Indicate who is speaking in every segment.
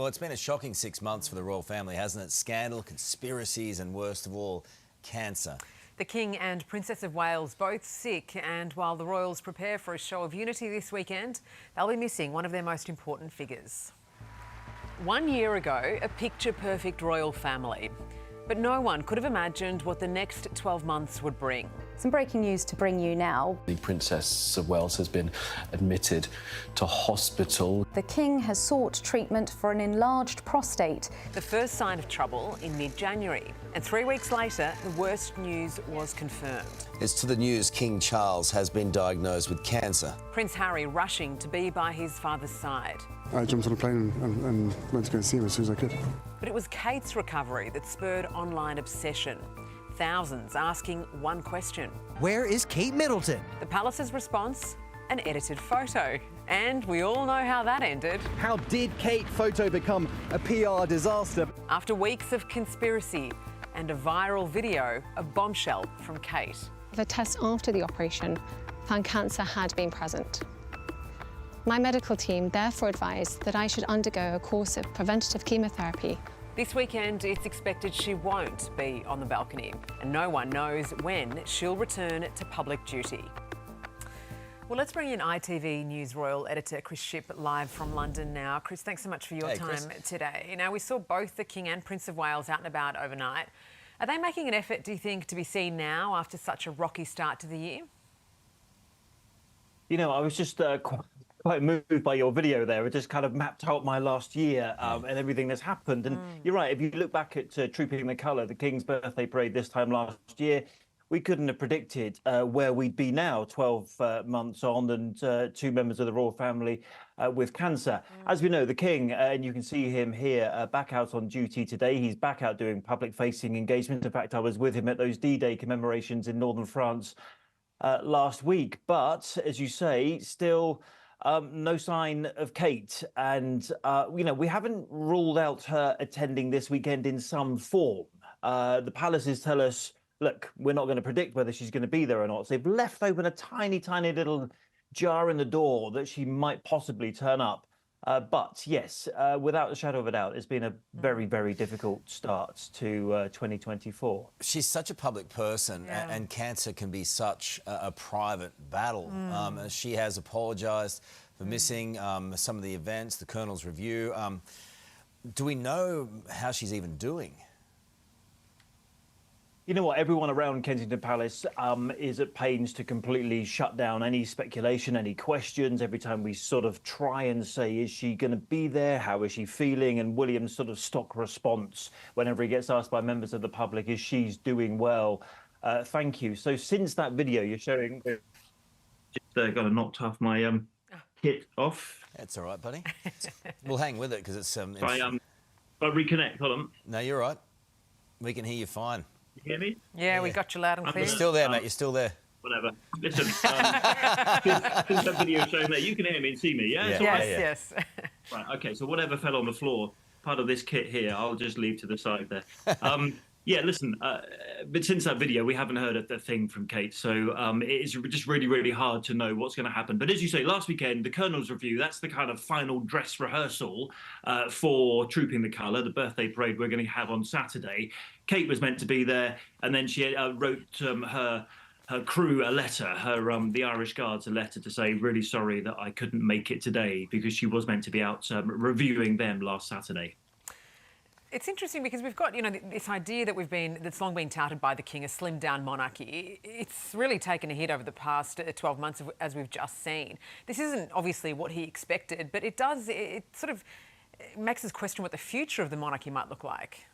Speaker 1: Well, it's been a shocking 6 months for the royal family, hasn't it? Scandal, conspiracies and worst of all, cancer.
Speaker 2: The King and Princess of Wales both sick, and while the royals prepare for a show of unity this weekend, they'll be missing one of their most important figures. 1 year ago, a picture-perfect royal family. But no one could have imagined what the next 12 months would bring.
Speaker 3: Some breaking news to bring you now.
Speaker 4: The Princess of Wales has been admitted to hospital.
Speaker 3: The King has sought treatment for an enlarged prostate.
Speaker 2: The first sign of trouble in mid-January. And 3 weeks later, the worst news was confirmed.
Speaker 1: It's to the news King Charles has been diagnosed with cancer.
Speaker 2: Prince Harry rushing to be by his father's side.
Speaker 5: I jumped on a plane and went to go and see him as soon as I could.
Speaker 2: But it was Kate's recovery that spurred online obsession. Thousands asking one question.
Speaker 6: Where is Kate Middleton?
Speaker 2: The palace's response, an edited photo. And we all know how that ended.
Speaker 6: How did Kate photo become a PR disaster?
Speaker 2: After weeks of conspiracy and a viral video of bombshell from Kate.
Speaker 7: The test after the operation found cancer had been present. My medical team therefore advised that I should undergo a course of preventative chemotherapy.
Speaker 2: This weekend, it's expected she won't be on the balcony, and no one knows when she'll return to public duty. Well, let's bring in ITV News Royal editor Chris Shipp live from London now. Chris, thanks so much for your time today. Now, we saw both the King and Prince of Wales out and about overnight. Are they making an effort, do you think, to be seen now after such a rocky start to the year?
Speaker 8: You know, I was just quite moved by your video there. It just kind of mapped out my last year and everything that's happened. And you're right, if you look back at Trooping the Colour, the King's birthday parade this time last year, we couldn't have predicted where we'd be now, 12 months on, and 2 members of the royal family with cancer. As we know, the King, and you can see him here, back out on duty today. He's back out doing public-facing engagement. In fact, I was with him at those D-Day commemorations in northern France last week. But, as you say, still no sign of Kate. And, you know, we haven't ruled out her attending this weekend in some form. The palaces tell us, look, we're not going to predict whether she's going to be there or not. So they've left open a tiny, tiny little jar in the door that she might possibly turn up. But yes, without a shadow of a doubt, it's been a very, very difficult start to 2024.
Speaker 1: She's such a public person, and cancer can be such a private battle. She has apologised for missing some of the events, the Colonel's Review. Do we know how she's even doing?
Speaker 8: You know what? Everyone around Kensington Palace is at pains to completely shut down any speculation, any questions. Every time we sort of try and say, is she going to be there? How is she feeling? And William's sort of stock response whenever he gets asked by members of the public is she's doing well. Thank you. So since that video you're showing, just got to knock off my kit off.
Speaker 1: That's all right, buddy. We'll hang with it because it's...
Speaker 8: If I reconnect, hold on.
Speaker 1: No, you're right. We can hear you fine.
Speaker 8: You hear me?
Speaker 2: Yeah, we got you loud and clear.
Speaker 1: You're still there, mate. You're still there.
Speaker 8: Whatever. Listen, since that video showing there, you can hear me and see me, yeah?
Speaker 2: Yes.
Speaker 8: Right, okay, so whatever fell on the floor, part of this kit here, I'll just leave to the side there. Yeah, listen, but since that video, we haven't heard a thing from Kate, so it's just really, really hard to know what's going to happen. But as you say, last weekend, the Colonel's Review, that's the kind of final dress rehearsal for Trooping the Colour, the birthday parade we're going to have on Saturday. Kate was meant to be there, and then she wrote her crew a letter, the Irish Guards a letter to say, really sorry that I couldn't make it today, because she was meant to be out reviewing them last Saturday.
Speaker 2: It's interesting because we've got, you know, this idea that's long been touted by the King, a slimmed-down monarchy. It's really taken a hit over the past 12 months, as we've just seen. This isn't obviously what he expected, but it sort of makes us question what the future of the monarchy might look like.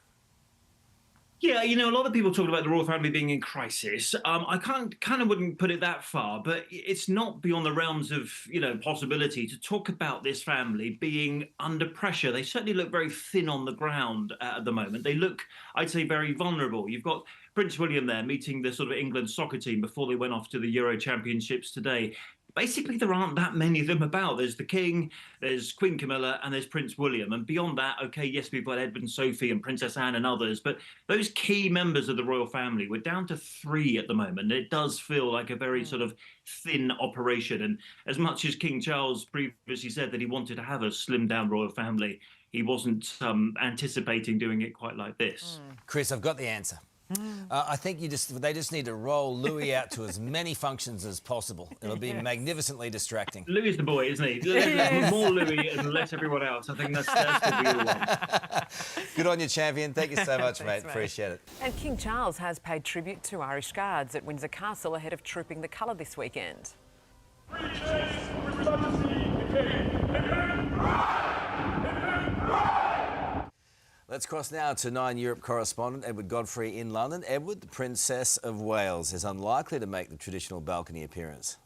Speaker 8: Yeah, you know, a lot of people talk about the royal family being in crisis. I kind of wouldn't put it that far, but it's not beyond the realms of, you know, possibility to talk about this family being under pressure. They certainly look very thin on the ground at the moment. They look, I'd say, very vulnerable. You've got Prince William there meeting the sort of England soccer team before they went off to the Euro Championships today. Basically, there aren't that many of them about. There's the King, there's Queen Camilla, and there's Prince William. And beyond that, OK, yes, we've got Edward and Sophie and Princess Anne and others. But those key members of the royal family, we're down to 3 at the moment. It does feel like a very sort of thin operation. And as much as King Charles previously said that he wanted to have a slimmed-down royal family,
Speaker 9: he wasn't anticipating doing it quite like this.
Speaker 1: Chris, I've got the answer. I think they just need to roll Louis out to as many functions as possible. It'll be magnificently distracting.
Speaker 9: Louis is the boy, isn't he? More Louis and less everyone else. I think that's what we all want.
Speaker 1: Good on you, champion. Thank you so much,
Speaker 2: Thanks,
Speaker 1: mate. Appreciate it.
Speaker 2: And King Charles has paid tribute to Irish Guards at Windsor Castle ahead of Trooping the Colour this weekend.
Speaker 1: Let's cross now to 9 Europe correspondent Edward Godfrey in London. Edward, the Princess of Wales, is unlikely to make the traditional balcony appearance.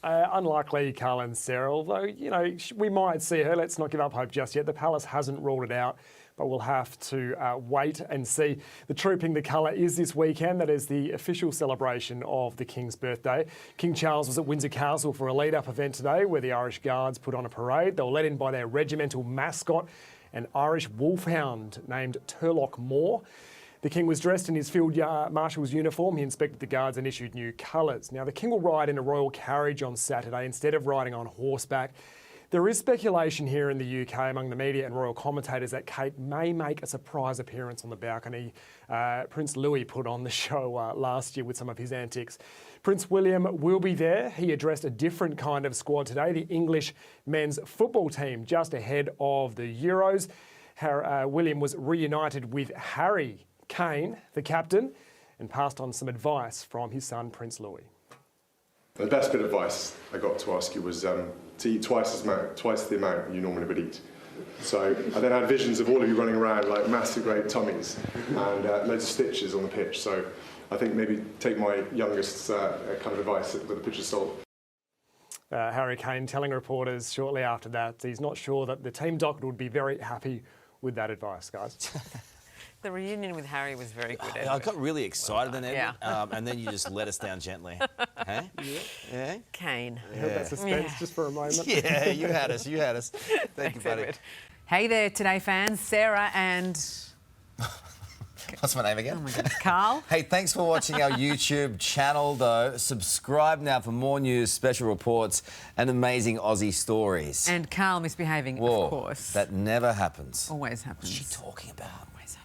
Speaker 10: Unlikely, Carl and Sarah, although, you know, we might see her. Let's not give up hope just yet. The palace hasn't ruled it out, but we'll have to wait and see. The Trooping the Colour is this weekend. That is the official celebration of the King's birthday. King Charles was at Windsor Castle for a lead-up event today where the Irish Guards put on a parade. They were led in by their regimental mascot, an Irish wolfhound named Turlough Moore. The King was dressed in his Field Marshal's uniform. He inspected the guards and issued new colours. Now, the King will ride in a royal carriage on Saturday instead of riding on horseback. There is speculation here in the UK among the media and royal commentators that Kate may make a surprise appearance on the balcony. Prince Louis put on the show last year with some of his antics. Prince William will be there. He addressed a different kind of squad today, the English men's football team, just ahead of the Euros. William was reunited with Harry Kane, the captain, and passed on some advice from his son, Prince Louis.
Speaker 5: The best bit of advice I got to ask you was to eat twice the amount you normally would eat. So I then had visions of all of you running around like massive great tummies and loads of stitches on the pitch. So I think maybe take my youngest kind of advice with a pinch of salt.
Speaker 10: Harry Kane telling reporters shortly after that he's not sure that the team doctor would be very happy with that advice, guys.
Speaker 2: The reunion with Harry was very good.
Speaker 1: I got really excited then, Edward,
Speaker 2: Yeah.
Speaker 1: And then you just let us down gently. Hey? Yeah?
Speaker 2: Kane.
Speaker 10: I heard that suspense just for a moment.
Speaker 1: Yeah, you had us. You had us. Thank you, buddy.
Speaker 2: Edward. Hey there, Today fans. Sarah and...
Speaker 1: What's my name again?
Speaker 2: Oh my goodness, Carl.
Speaker 1: Hey, thanks for watching our YouTube channel, though. Subscribe now for more news, special reports, and amazing Aussie stories.
Speaker 2: And Carl misbehaving,
Speaker 1: Whoa,
Speaker 2: of course.
Speaker 1: that never happens.
Speaker 2: Always happens.
Speaker 1: What's she talking about?
Speaker 2: Always happens.